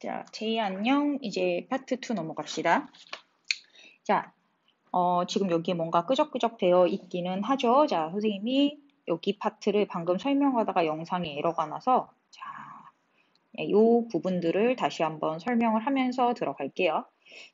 자, 제이 안녕. 이제 파트 2 넘어갑시다. 자, 지금 여기 뭔가 끄적끄적 되어 있기는 하죠. 자, 선생님이 여기 파트를 방금 설명하다가 영상에 에러가 나서 자, 이 부분들을 다시 한번 설명을 하면서 들어갈게요.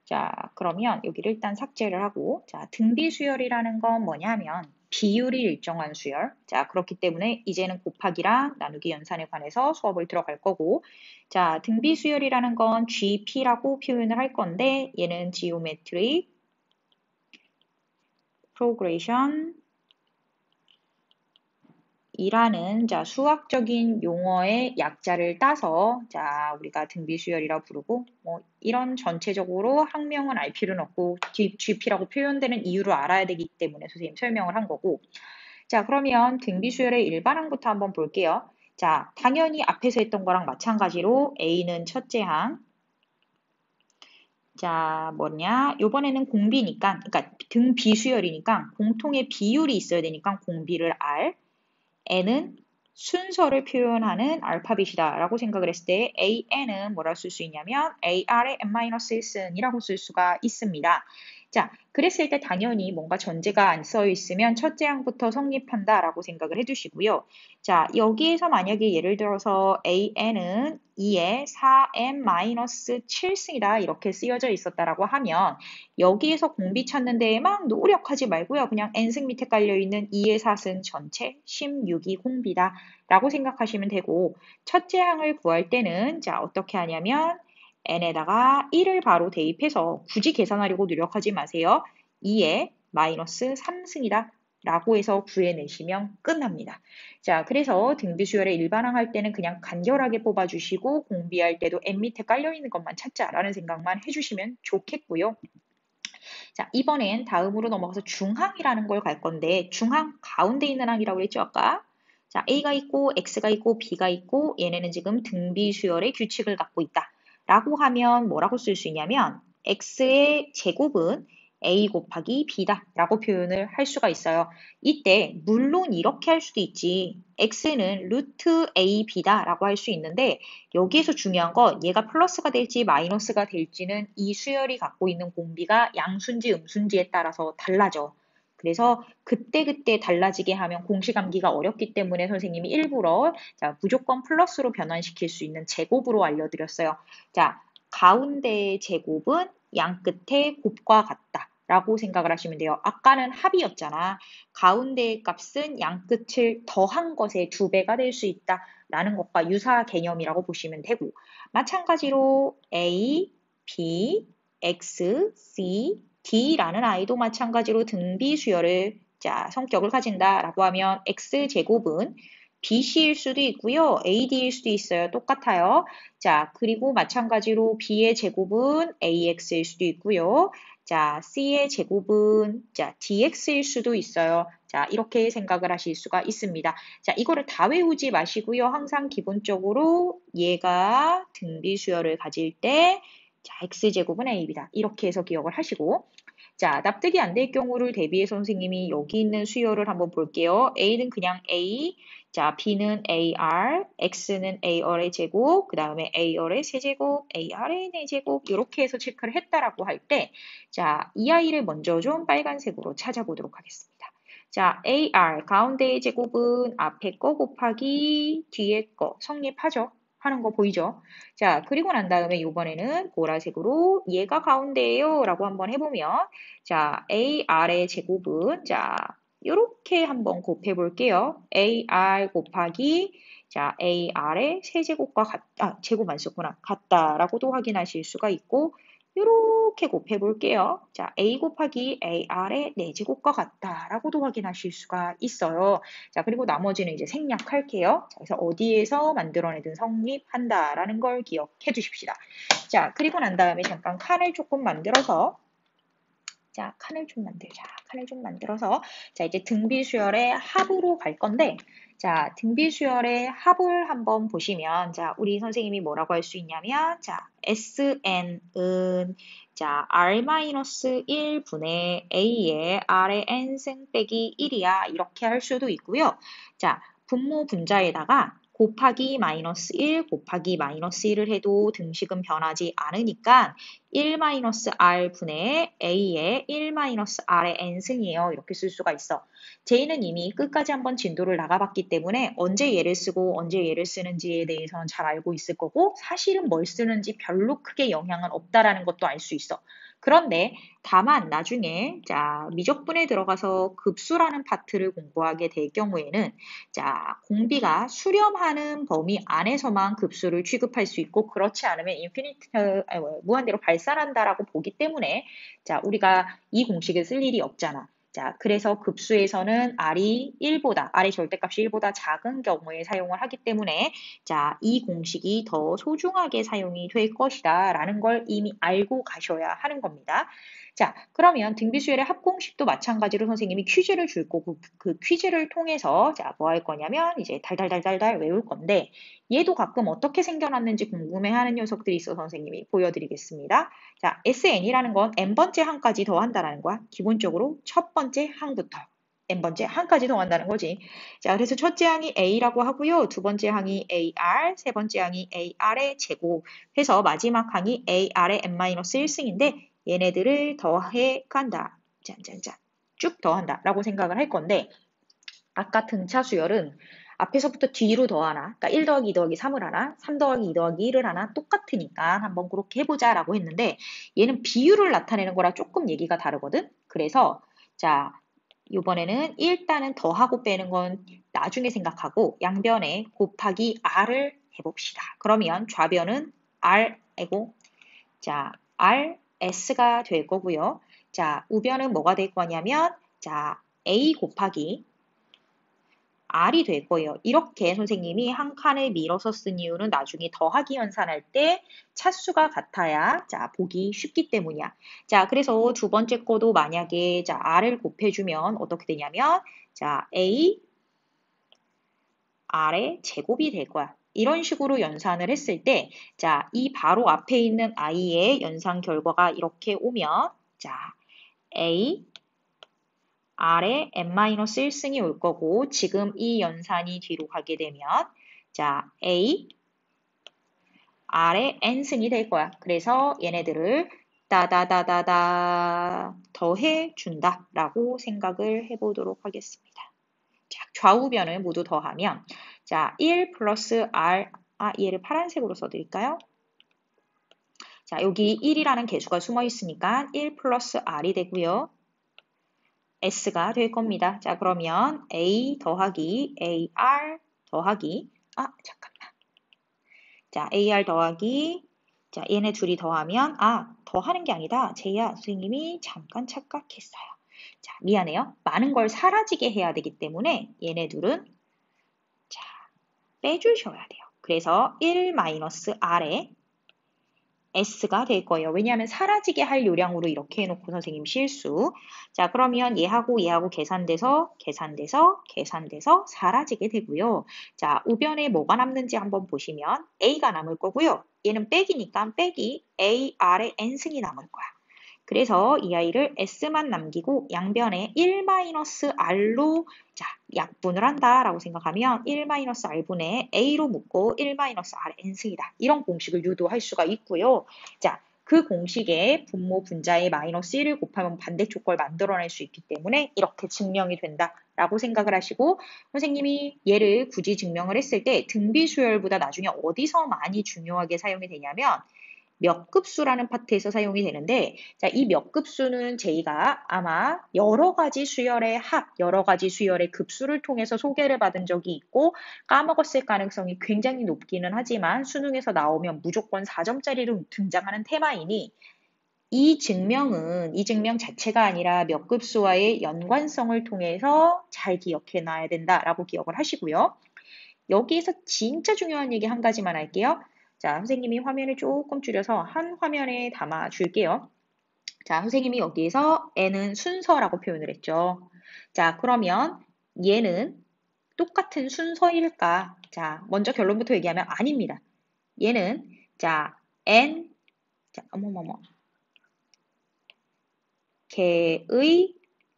자, 그러면 여기를 일단 삭제를 하고, 자, 등비수열이라는 건 뭐냐면 비율이 일정한 수열. 자, 그렇기 때문에 이제는 곱하기랑 나누기 연산에 관해서 수업을 들어갈 거고, 자, 등비수열이라는 건 GP라고 표현을 할 건데, 얘는 Geometric Progression 이라는 자 수학적인 용어의 약자를 따서 자 우리가 등비수열이라 부르고 뭐 이런 전체적으로 학명은 알 필요는 없고 GP라고 표현되는 이유를 알아야 되기 때문에 선생님 설명을 한 거고 자 그러면 등비수열의 일반항부터 한번 볼게요. 자 당연히 앞에서 했던 거랑 마찬가지로 A는 첫째 항 자, 뭐냐? 요번에는 공비니까, 그러니까 등비수열이니까 공통의 비율이 있어야 되니까 공비를 R, N은 순서를 표현하는 알파벳이다 라고 생각을 했을 때 AN은 뭐라고 쓸 수 있냐면 AR의 N-1이라고 쓸 수가 있습니다. 자, 그랬을 때 당연히 뭔가 전제가 안 써 있으면 첫째 항부터 성립한다 라고 생각을 해주시고요. 자, 여기에서 만약에 예를 들어서 AN은 2에 4n-7승이다 이렇게 쓰여져 있었다라고 하면 여기에서 공비 찾는 데에 막 노력하지 말고요. 그냥 n승 밑에 깔려있는 2의 4승 전체 16이 공비다 라고 생각하시면 되고 첫째 항을 구할 때는 자 어떻게 하냐면 n에다가 1을 바로 대입해서 굳이 계산하려고 노력하지 마세요. 2에 마이너스 3승이다 라고 해서 구해내시면 끝납니다. 자, 그래서 등비수열의 일반항 할 때는 그냥 간결하게 뽑아주시고 공비할 때도 n 밑에 깔려있는 것만 찾자라는 생각만 해주시면 좋겠고요. 자, 이번엔 다음으로 넘어가서 중항이라는 걸 갈 건데 중항 가운데 있는 항이라고 했죠, 아까? 자, A가 있고 X가 있고 B가 있고 얘네는 지금 등비수열의 규칙을 갖고 있다. 라고 하면 뭐라고 쓸 수 있냐면 X의 제곱은 A 곱하기 B다 라고 표현을 할 수가 있어요. 이때 물론 이렇게 할 수도 있지. X는 루트 AB다 라고 할 수 있는데 여기에서 중요한 건 얘가 플러스가 될지 마이너스가 될지는 이 수열이 갖고 있는 공비가 양수인지 음수인지에 따라서 달라져. 그래서 그때그때 달라지게 하면 공식 암기가 어렵기 때문에 선생님이 일부러 자, 무조건 플러스로 변환시킬 수 있는 제곱으로 알려드렸어요. 자, 가운데의 제곱은 양 끝의 곱과 같다. 라고 생각을 하시면 돼요. 아까는 합이었잖아. 가운데의 값은 양 끝을 더한 것의 2배가 될 수 있다. 라는 것과 유사 개념이라고 보시면 되고 마찬가지로 A, B, X, C, D라는 아이도 마찬가지로 등비수열을 자, 성격을 가진다라고 하면 X제곱은 BC일 수도 있고요. AD일 수도 있어요. 똑같아요. 자, 그리고 마찬가지로 B의 제곱은 AX일 수도 있고요. 자, C의 제곱은 자, DX일 수도 있어요. 자, 이렇게 생각을 하실 수가 있습니다. 자, 이거를 다 외우지 마시고요. 항상 기본적으로 얘가 등비수열을 가질 때 자, X제곱은 AB다. 이렇게 해서 기억을 하시고 자, 납득이 안 될 경우를 대비해서 선생님이 여기 있는 수열을 한번 볼게요. A는 그냥 A, 자, B는 AR, X는 AR의 제곱, 그 다음에 AR의 세제곱, AR의 4제곱 이렇게 해서 체크를 했다라고 할 때 자, 이 아이를 먼저 좀 빨간색으로 찾아보도록 하겠습니다. 자, AR 가운데의 제곱은 앞에 거 곱하기 뒤에 거 성립하죠? 하는 거 보이죠? 자, 그리고 난 다음에 이번에는 보라색으로 얘가 가운데예요 라고 한번 해보면 자, AR의 제곱은 자, 이렇게 한번 곱해 볼게요. AR 곱하기 자, AR의 세제곱과 제곱 안 썼구나. 같다라고도 확인하실 수가 있고 이렇게 곱해 볼게요. 자, A 곱하기 AR의 4제곱과 같다라고도 확인하실 수가 있어요. 자, 그리고 나머지는 이제 생략할게요. 자, 그래서 어디에서 만들어내든 성립한다라는 걸 기억해 주십시다. 자, 그리고 난 다음에 잠깐 칸을 조금 만들어서 자, 칸을 좀 만들자. 칸을 좀 만들어서 자, 이제 등비수열의 합으로 갈 건데 자, 등비수열의 합을 한번 보시면 자, 우리 선생님이 뭐라고 할 수 있냐면 자, SN은 자, R-1분의 A의 R의 N승 빼기 1이야. 이렇게 할 수도 있고요. 자, 분모 분자에다가 곱하기 마이너스 1 곱하기 마이너스 1을 해도 등식은 변하지 않으니까 1 마이너스 r 분의 a의 1 마이너스 r의 n승이에요. 이렇게 쓸 수가 있어. J는 이미 끝까지 한번 진도를 나가봤기 때문에 언제 얘를 쓰고 언제 얘를 쓰는지에 대해서는 잘 알고 있을 거고 사실은 뭘 쓰는지 별로 크게 영향은 없다라는 것도 알 수 있어. 그런데 다만 나중에 자 미적분에 들어가서 급수라는 파트를 공부하게 될 경우에는 자 공비가 수렴하는 범위 안에서만 급수를 취급할 수 있고 그렇지 않으면 무한대로 발산한다라고 보기 때문에 자 우리가 이 공식을 쓸 일이 없잖아. 자, 그래서 급수에서는 R이 1보다, R의 절대값이 1보다 작은 경우에 사용을 하기 때문에 자, 이 공식이 더 소중하게 사용이 될 것이다 라는 걸 이미 알고 가셔야 하는 겁니다. 자, 그러면 등비수열의 합공식도 마찬가지로 선생님이 퀴즈를 줄 거고 그 퀴즈를 통해서 자, 뭐 할 거냐면 이제 달달달달달 외울 건데 얘도 가끔 어떻게 생겨났는지 궁금해하는 녀석들이 있어서 선생님이 보여드리겠습니다. 자, SN이라는 건 n번째 항까지 더한다는 거야. 기본적으로 첫 번째 항부터 n번째 항까지 더한다는 거지. 자, 그래서 첫째 항이 a라고 하고요. 두 번째 항이 ar, 세 번째 항이 ar의 제곱 해서 마지막 항이 ar의 n-1승인데 얘네들을 더해 간다. 짠짠짠. 쭉 더한다 라고 생각을 할 건데 아까 등차 수열은 앞에서부터 뒤로 더하나, 그러니까 1 더하기 2 더하기 3을 하나, 3 더하기 2 더하기 1을 하나 똑같으니까 한번 그렇게 해보자 라고 했는데 얘는 비율을 나타내는 거라 조금 얘기가 다르거든. 그래서 자 이번에는 일단은 더하고 빼는 건 나중에 생각하고 양변에 곱하기 r을 해봅시다. 그러면 좌변은 r이고 자 rs가 될 거고요. 자 우변은 뭐가 될 거냐면 자 a 곱하기 R이 될 거예요. 이렇게 선생님이 한 칸을 밀어서 쓴 이유는 나중에 더하기 연산할 때 차수가 같아야 자 보기 쉽기 때문이야. 자 그래서 두 번째 거도 만약에 자 R을 곱해주면 어떻게 되냐면 자 A R의 제곱이 될 거야. 이런 식으로 연산을 했을 때 자 이 바로 앞에 있는 I의 연산 결과가 이렇게 오면 자 A R에 n-1승이 올 거고 지금 이 연산이 뒤로 가게 되면 자 A, R에 n승이 될 거야. 그래서 얘네들을 따다다다다 더해 준다 라고 생각을 해보도록 하겠습니다. 자, 좌우변을 모두 더하면 자 1 플러스 R 얘를 파란색으로 써드릴까요? 자 여기 1이라는 개수가 숨어 있으니까 1 플러스 R이 되고요. S가 될 겁니다. 자, 그러면 A 더하기 AR 더하기 잠깐만. 자, AR 더하기 자, 얘네 둘이 더하면 더하는 게 아니다. 제이야, 선생님이 잠깐 착각했어요. 자, 미안해요. 많은 걸 사라지게 해야 되기 때문에 얘네 둘은 자, 빼주셔야 돼요. 그래서 1-R에 S가 될 거예요. 왜냐하면 사라지게 할 요량으로 이렇게 해놓고 선생님 실수. 자, 그러면 얘하고 계산돼서 사라지게 되고요. 자, 우변에 뭐가 남는지 한번 보시면 A가 남을 거고요. 얘는 빼기니까 빼기 AR의 N승이 남을 거야. 그래서 이 아이를 S만 남기고 양변에 1-R로 자, 약분을 한다라고 생각하면 1-R분의 A로 묶고 1-R의 N승이다. 이런 공식을 유도할 수가 있고요. 자, 그 공식에 분모 분자에 마이너스 1을 곱하면 반대쪽 걸 만들어낼 수 있기 때문에 이렇게 증명이 된다라고 생각을 하시고 선생님이 얘를 굳이 증명을 했을 때 등비수열보다 나중에 어디서 많이 중요하게 사용이 되냐면 몇 급수라는 파트에서 사용이 되는데 자, 이 몇 급수는 제이가 아마 여러 가지 수열의 여러 가지 수열의 급수를 통해서 소개를 받은 적이 있고 까먹었을 가능성이 굉장히 높기는 하지만 수능에서 나오면 무조건 4점짜리로 등장하는 테마이니 이 증명 자체가 아니라 몇 급수와의 연관성을 통해서 잘 기억해 놔야 된다라고 기억을 하시고요. 여기에서 진짜 중요한 얘기 한 가지만 할게요. 자, 선생님이 화면을 조금 줄여서 한 화면에 담아 줄게요. 자, 선생님이 여기에서 n은 순서라고 표현을 했죠. 자, 그러면 얘는 똑같은 순서일까? 자, 먼저 결론부터 얘기하면 아닙니다. 얘는 자, n 자, 어머머머 개의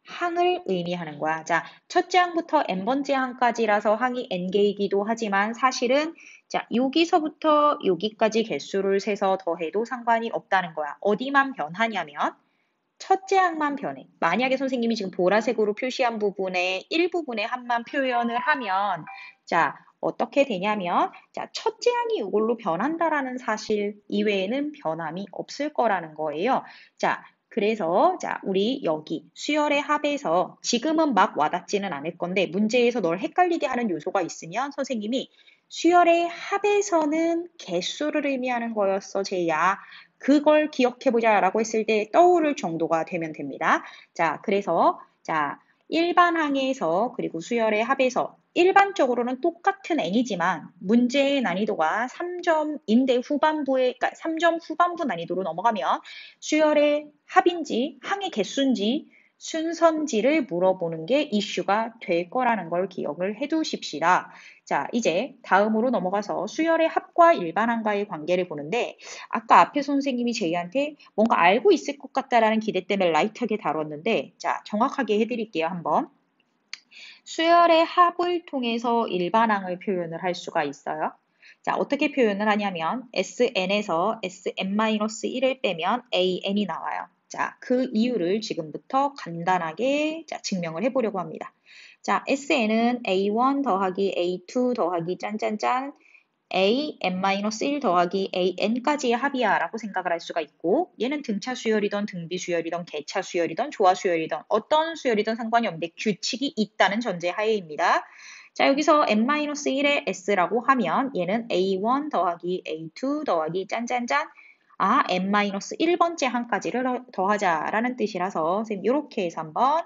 항을 의미하는 거야. 자, 첫째 항부터 n번째 항까지라서 항이 n개이기도 하지만 사실은 자, 여기서부터 여기까지 개수를 세서 더해도 상관이 없다는 거야. 어디만 변하냐면 첫째 항만 변해. 만약에 선생님이 지금 보라색으로 표시한 부분의 일부분의 항만 표현을 하면 자, 어떻게 되냐면 자, 첫째 항이 이걸로 변한다라는 사실 이외에는 변함이 없을 거라는 거예요. 자, 그래서 자, 우리 여기 수열의 합에서 지금은 막 와닿지는 않을 건데 문제에서 널 헷갈리게 하는 요소가 있으면 선생님이 수열의 합에서는 개수를 의미하는 거였어, 쟤야. 그걸 기억해보자 라고 했을 때 떠오를 정도가 되면 됩니다. 자, 그래서 자, 일반항에서 그리고 수열의 합에서 일반적으로는 똑같은 n이지만 문제의 난이도가 3점인데 후반부에, 그러니까 3점 후반부 난이도로 넘어가면 수열의 합인지 항의 개수인지 순서인지를 물어보는 게 이슈가 될 거라는 걸 기억을 해 두십시다. 자, 이제 다음으로 넘어가서 수열의 합과 일반항과의 관계를 보는데 아까 앞에 선생님이 저희한테 뭔가 알고 있을 것 같다라는 기대 때문에 라이트하게 다뤘는데 자, 정확하게 해드릴게요, 한번. 수열의 합을 통해서 일반항을 표현을 할 수가 있어요. 자, 어떻게 표현을 하냐면 SN에서 SN-1을 빼면 AN이 나와요. 자, 그 이유를 지금부터 간단하게 자, 증명을 해보려고 합니다. 자, SN은 A1 더하기 A2 더하기 짠짠짠 A, n-1 더하기 an까지의 합이야 라고 생각을 할 수가 있고 얘는 등차 수열이든 등비 수열이든 개차 수열이든 조화 수열이든 어떤 수열이든 상관이 없는데 규칙이 있다는 전제 하에입니다. 자, 여기서 n-1의 s라고 하면 얘는 a1 더하기 a2 더하기 짠짠짠 아, n-1번째 항까지를 더하자라는 뜻이라서 선생님 이렇게 해서 한번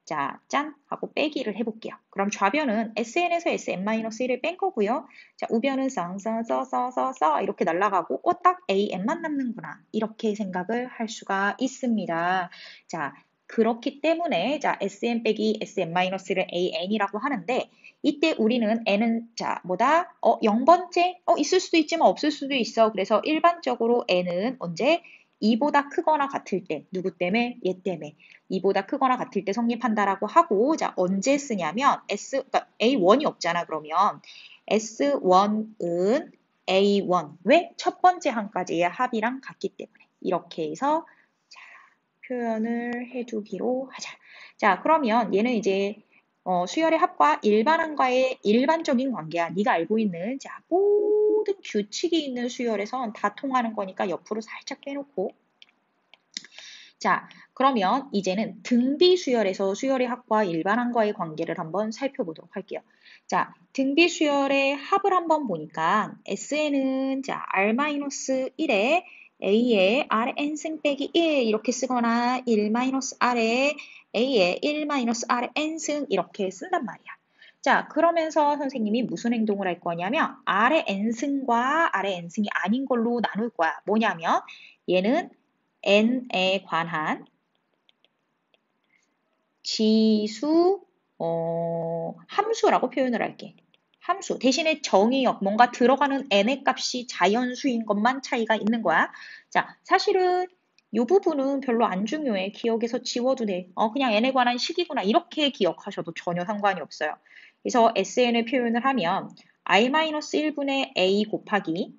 자, 짠! 하고 빼기를 해볼게요. 그럼 좌변은 SN에서 SN-1을 뺀 거고요. 자, 우변은 쌍쌍써써써써 이렇게 날아가고 딱 AN만 남는구나. 이렇게 생각을 할 수가 있습니다. 자, 그렇기 때문에 자, SN 빼기 SN-를 AN이라고 하는데 이때 우리는 N은 자, 뭐다? 0번째? 있을 수도 있지만 없을 수도 있어. 그래서 일반적으로 N은 언제? 2보다 크거나 같을 때, 누구 때문에? 얘 때문에. 2보다 크거나 같을 때 성립한다라고 하고, 자, 언제 쓰냐면, 그러니까 A1이 없잖아, 그러면. S1은 A1. 왜? 첫 번째 항까지의 합이랑 같기 때문에. 이렇게 해서, 자, 표현을 해두기로 하자. 자, 그러면 얘는 이제, 수열의 합과 일반항과의 일반적인 관계야. 네가 알고 있는, 자, 모든 규칙이 있는 수열에선 다 통하는 거니까 옆으로 살짝 빼놓고, 자, 그러면 이제는 등비 수열에서 수열의 합과 일반항과의 관계를 한번 살펴보도록 할게요. 자, 등비 수열의 합을 한번 보니까 SN은 자, R-1에 A에 Rn승 빼기 1 이렇게 쓰거나 1-R에 A에 1-Rn승 이렇게 쓴단 말이야. 자, 그러면서 선생님이 무슨 행동을 할 거냐면 R의 n승과 R의 n승이 아닌 걸로 나눌 거야. 뭐냐면 얘는 n에 관한 지수 함수라고 표현을 할게. 함수 대신에 정의역 뭔가 들어가는 n의 값이 자연수인 것만 차이가 있는 거야. 자, 사실은 이 부분은 별로 안 중요해. 기억에서 지워도 돼. 그냥 n에 관한 식이구나. 이렇게 기억하셔도 전혀 상관이 없어요. 그래서 SN을 표현을 하면 r-1분의 a 곱하기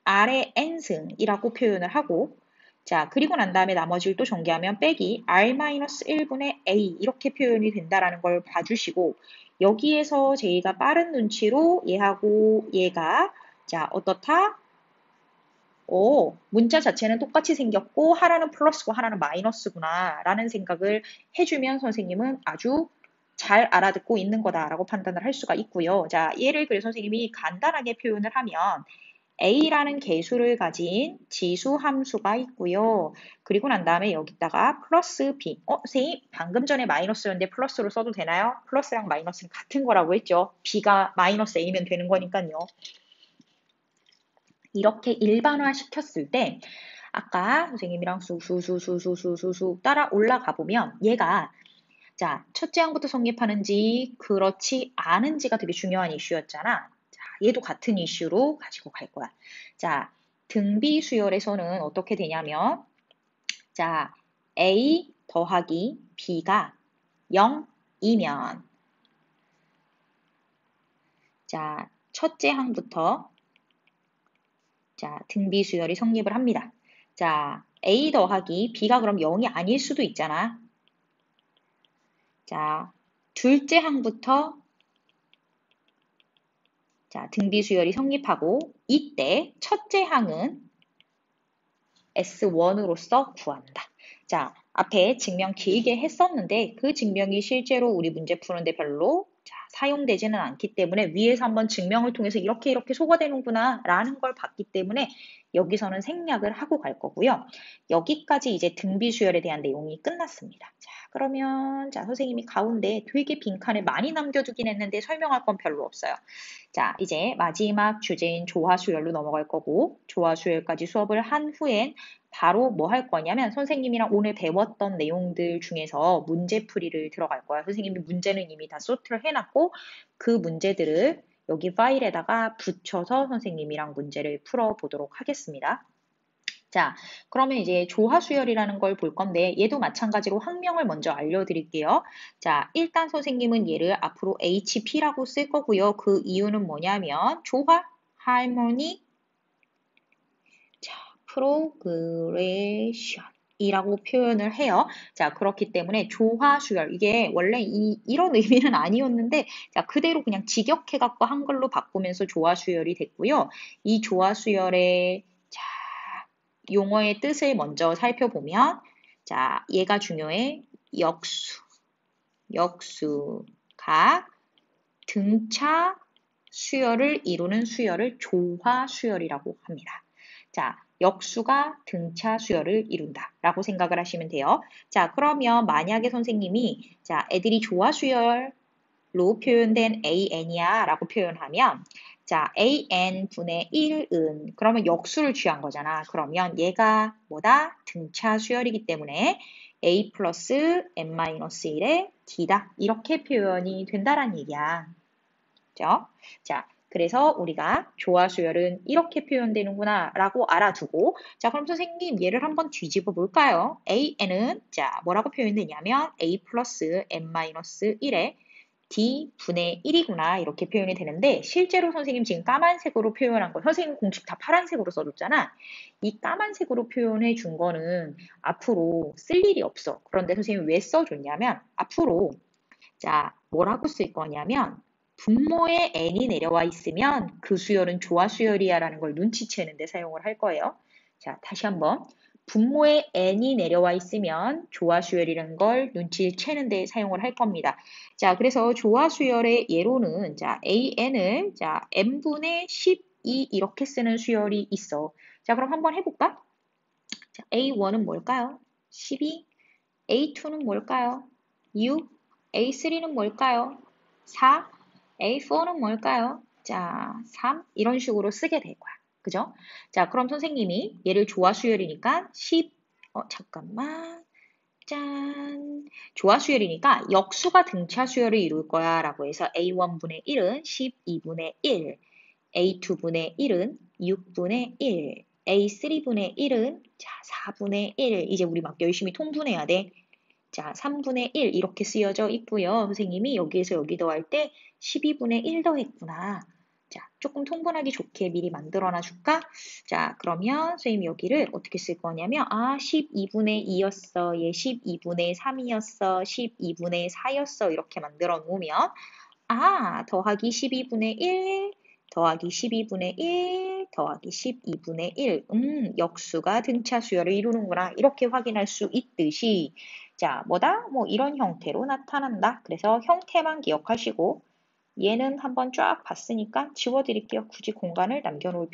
r의 n승이라고 표현을 하고 자, 그리고 난 다음에 나머지를 또 전개하면 빼기 r-1분의 a 이렇게 표현이 된다라는 걸 봐주시고 여기에서 저희가 빠른 눈치로 얘하고 얘가 자, 어떻다? 문자 자체는 똑같이 생겼고 하나는 플러스고 하나는 마이너스구나 라는 생각을 해주면 선생님은 아주 잘 알아듣고 있는 거다라고 판단을 할 수가 있고요. 자, 얘를 그래서 선생님이 간단하게 표현을 하면 A라는 개수를 가진 지수 함수가 있고요. 그리고 난 다음에 여기다가 플러스 B. 선생님 방금 전에 마이너스였는데 플러스로 써도 되나요? 플러스랑 마이너스는 같은 거라고 했죠. B가 마이너스 A면 되는 거니까요. 이렇게 일반화 시켰을 때 아까 선생님이랑 수수수수수수수 따라 올라가 보면 얘가 자, 첫째 항부터 성립하는지 그렇지 않은지가 되게 중요한 이슈였잖아. 자, 얘도 같은 이슈로 가지고 갈 거야. 자, 등비 수열에서는 어떻게 되냐면 자, A 더하기 B가 0이면 자, 첫째 항부터 자, 등비 수열이 성립을 합니다. 자, A 더하기 B가 그럼 0이 아닐 수도 있잖아. 자, 둘째 항부터 자, 등비 수열이 성립하고 이때 첫째 항은 S1으로서 구한다. 자, 앞에 증명 길게 했었는데 그 증명이 실제로 우리 문제 푸는데 별로 사용되지는 않기 때문에 위에서 한번 증명을 통해서 이렇게 소거되는구나 라는 걸 봤기 때문에 여기서는 생략을 하고 갈 거고요. 여기까지 이제 등비 수열에 대한 내용이 끝났습니다. 자, 그러면 자, 선생님이 가운데 되게 빈칸을 많이 남겨두긴 했는데 설명할 건 별로 없어요. 자, 이제 마지막 주제인 조화수열로 넘어갈 거고 조화수열까지 수업을 한 후엔 바로 뭐 할 거냐면 선생님이랑 오늘 배웠던 내용들 중에서 문제풀이를 들어갈 거야. 선생님이 문제는 이미 다 소트를 해놨고 그 문제들을 여기 파일에다가 붙여서 선생님이랑 문제를 풀어보도록 하겠습니다. 자, 그러면 이제 조화수열이라는 걸 볼 건데 얘도 마찬가지로 학명을 먼저 알려드릴게요. 자, 일단 선생님은 얘를 앞으로 HP라고 쓸 거고요. 그 이유는 뭐냐면 조화, harmony, 자, progression 이라고 표현을 해요. 자, 그렇기 때문에 조화수열, 이게 원래 이런 의미는 아니었는데, 자, 그대로 그냥 직역해갖고 한글로 바꾸면서 조화수열이 됐고요. 이 조화수열의 용어의 뜻을 먼저 살펴보면, 자, 얘가 중요해. 역수가 등차 수열을 이루는 수열을 조화수열이라고 합니다. 자, 역수가 등차 수열을 이룬다라고 생각을 하시면 돼요. 자, 그러면 만약에 선생님이 자, 애들이 조화수열로 표현된 AN이야 라고 표현하면 자, AN 분의 1은 그러면 역수를 취한 거잖아. 그러면 얘가 뭐다? 등차 수열이기 때문에 A 플러스 N-1의 D다. 이렇게 표현이 된다라는 얘기야. 그죠? 자, 그래서 우리가 조화수열은 이렇게 표현되는구나 라고 알아두고 자, 그럼 선생님 얘를 한번 뒤집어 볼까요? AN은 자, 뭐라고 표현되냐면 A 플러스 N-1의 D분의 1이구나 이렇게 표현이 되는데 실제로 선생님 지금 까만색으로 표현한 거 선생님 공식 다 파란색으로 써줬잖아. 이 까만색으로 표현해 준 거는 앞으로 쓸 일이 없어. 그런데 선생님이 왜 써줬냐면 앞으로 자, 뭐라고 쓸 거냐면 분모에 n이 내려와 있으면 그 수열은 조화수열이야 라는 걸 눈치채는 데 사용을 할 거예요. 자, 다시 한번 분모에 n이 내려와 있으면 조화수열이라는 걸 눈치채는 데 사용을 할 겁니다. 자, 그래서 조화수열의 예로는 자, an을 자, n분의 12 이렇게 쓰는 수열이 있어. 자, 그럼 한번 해볼까? 자, A1은 뭘까요? 12. A2는 뭘까요? 6. A3는 뭘까요? 4. A4는 뭘까요? 자, 3. 이런 식으로 쓰게 될 거야. 그죠? 자, 그럼 선생님이 얘를 조화수열이니까 10, 잠깐만. 짠. 조화수열이니까 역수가 등차수열을 이룰 거야 라고 해서 A1분의 1은 12분의 1, A2분의 1은 6분의 1, A3분의 1은 자, 4분의 1. 이제 우리 막 열심히 통분해야 돼. 자, 3분의 1 이렇게 쓰여져 있고요. 선생님이 여기에서 여기 더할 때 12분의 1 더했구나. 자, 조금 통분하기 좋게 미리 만들어놔 줄까? 자, 그러면 선생님이 여기를 어떻게 쓸 거냐면 12분의 2였어. 얘 12분의 3이었어. 12분의 4였어. 이렇게 만들어 놓으면 더하기 12분의 1 더하기 12분의 1 더하기 12분의 1 역수가 등차 수열을 이루는구나. 이렇게 확인할 수 있듯이 자, 뭐다? 뭐 이런 형태로 나타난다. 그래서 형태만 기억하시고 얘는 한번 쫙 봤으니까 지워드릴게요. 굳이 공간을 남겨놓을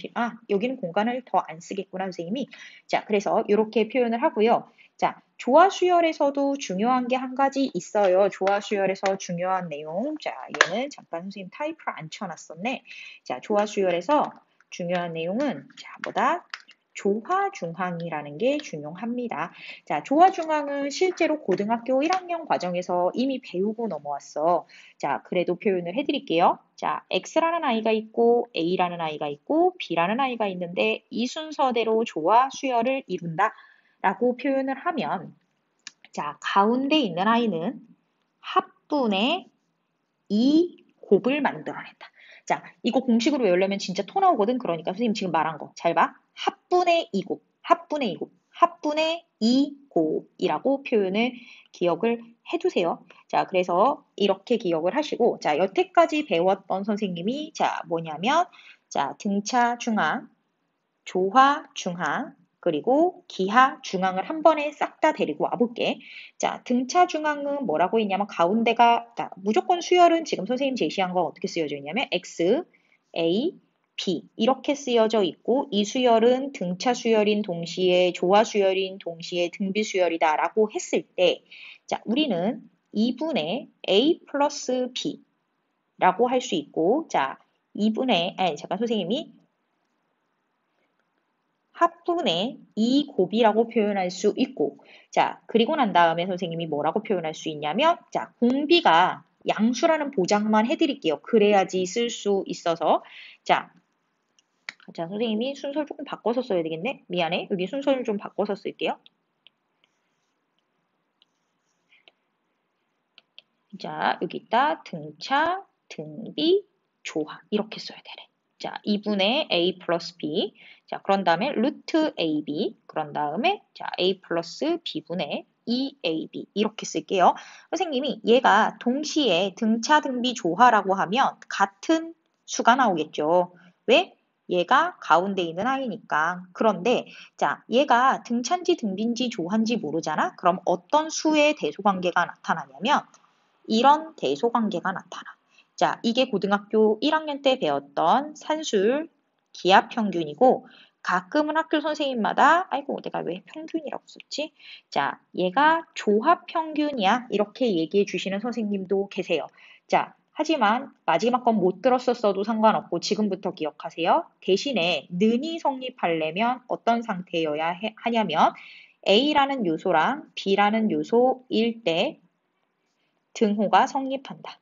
여기는 공간을 더 안 쓰겠구나, 선생님이. 자, 그래서 이렇게 표현을 하고요. 자, 조화수열에서도 중요한 게 한 가지 있어요. 조화수열에서 중요한 내용. 자, 얘는 잠깐 선생님 타이프를 안 쳐놨었네. 자, 조화수열에서 중요한 내용은 자, 뭐다? 조화중항이라는 게 중요합니다. 자, 조화중항은 실제로 고등학교 1학년 과정에서 이미 배우고 넘어왔어. 자, 그래도 표현을 해드릴게요. 자, X라는 아이가 있고 A라는 아이가 있고 B라는 아이가 있는데 이 순서대로 조화 수열을 이룬다 라고 표현을 하면 자, 가운데 있는 아이는 합분의 2곱을 만들어낸다. 자, 이거 공식으로 외우려면 진짜 토 나오거든. 그러니까 선생님 지금 말한 거 잘 봐. 합분의 2곱, 합분의 2곱, 합분의 2곱이라고 표현을 기억을 해두세요. 자, 그래서 이렇게 기억을 하시고, 자, 여태까지 배웠던 선생님이, 자, 뭐냐면, 자, 등차 중앙, 조화 중앙, 그리고 기하 중앙을 한 번에 싹 다 데리고 와볼게. 자, 등차 중앙은 뭐라고 했냐면 가운데가, 그러니까 무조건 수열은 지금 선생님 제시한 거 어떻게 쓰여져 있냐면 X, A, B 이렇게 쓰여져 있고 이 수열은 등차 수열인 동시에 조화 수열인 동시에 등비 수열이다 라고 했을 때 자, 우리는 2분의 A 플러스 B 라고 할 수 있고 자, 2분의, 아니 잠깐 선생님이 합분의 2곱이라고 표현할 수 있고 자 그리고 난 다음에 선생님이 뭐라고 표현할 수 있냐면 자 공비가 양수라는 보장만 해드릴게요. 그래야지 쓸 수 있어서 자, 자 선생님이 순서를 조금 바꿔서 써야 되겠네. 미안해. 여기 순서를 좀 바꿔서 쓸게요. 자 여기 있다. 등차, 등비, 조화 이렇게 써야 되네. 자, 2분의 a 플러스 b. 자, 그런 다음에 루트 ab. 그런 다음에 자, a 플러스 b분의 2ab. 이렇게 쓸게요. 선생님이 얘가 동시에 등차, 등비, 조화라고 하면 같은 수가 나오겠죠. 왜? 얘가 가운데 있는 아이니까. 그런데 자, 얘가 등차인지 등비인지 조화인지 모르잖아. 그럼 어떤 수의 대소관계가 나타나냐면 이런 대소관계가 나타나. 자, 이게 고등학교 1학년 때 배웠던 산술 기하평균이고 가끔은 학교 선생님마다 아이고 내가 왜 평균이라고 썼지? 자, 얘가 조합평균이야. 이렇게 얘기해 주시는 선생님도 계세요. 자, 하지만 마지막 건 못 들었었어도 상관없고 지금부터 기억하세요. 대신에 는이 성립하려면 어떤 상태여야 하냐면 A라는 요소랑 B라는 요소일 때 등호가 성립한다.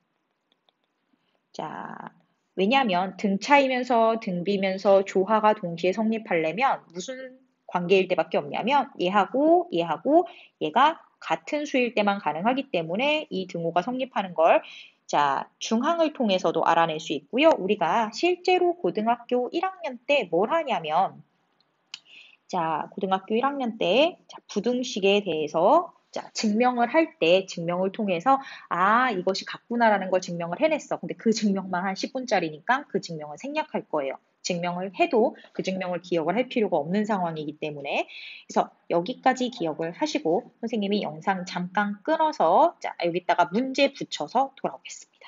자, 왜냐하면 등차이면서 등비면서 조화가 동시에 성립하려면 무슨 관계일 때밖에 없냐면 얘하고 얘하고 얘가 같은 수일 때만 가능하기 때문에 이 등호가 성립하는 걸 자, 중항을 통해서도 알아낼 수 있고요. 우리가 실제로 고등학교 1학년 때 뭘 하냐면 자, 고등학교 1학년 때 부등식에 대해서 자, 증명을 할 때 증명을 통해서 아, 이것이 같구나라는 걸 증명을 해냈어. 근데 그 증명만 한 10분짜리니까 그 증명을 생략할 거예요. 증명을 해도 그 증명을 기억을 할 필요가 없는 상황이기 때문에 그래서 여기까지 기억을 하시고 선생님이 영상 잠깐 끊어서 자, 여기다가 문제 붙여서 돌아오겠습니다.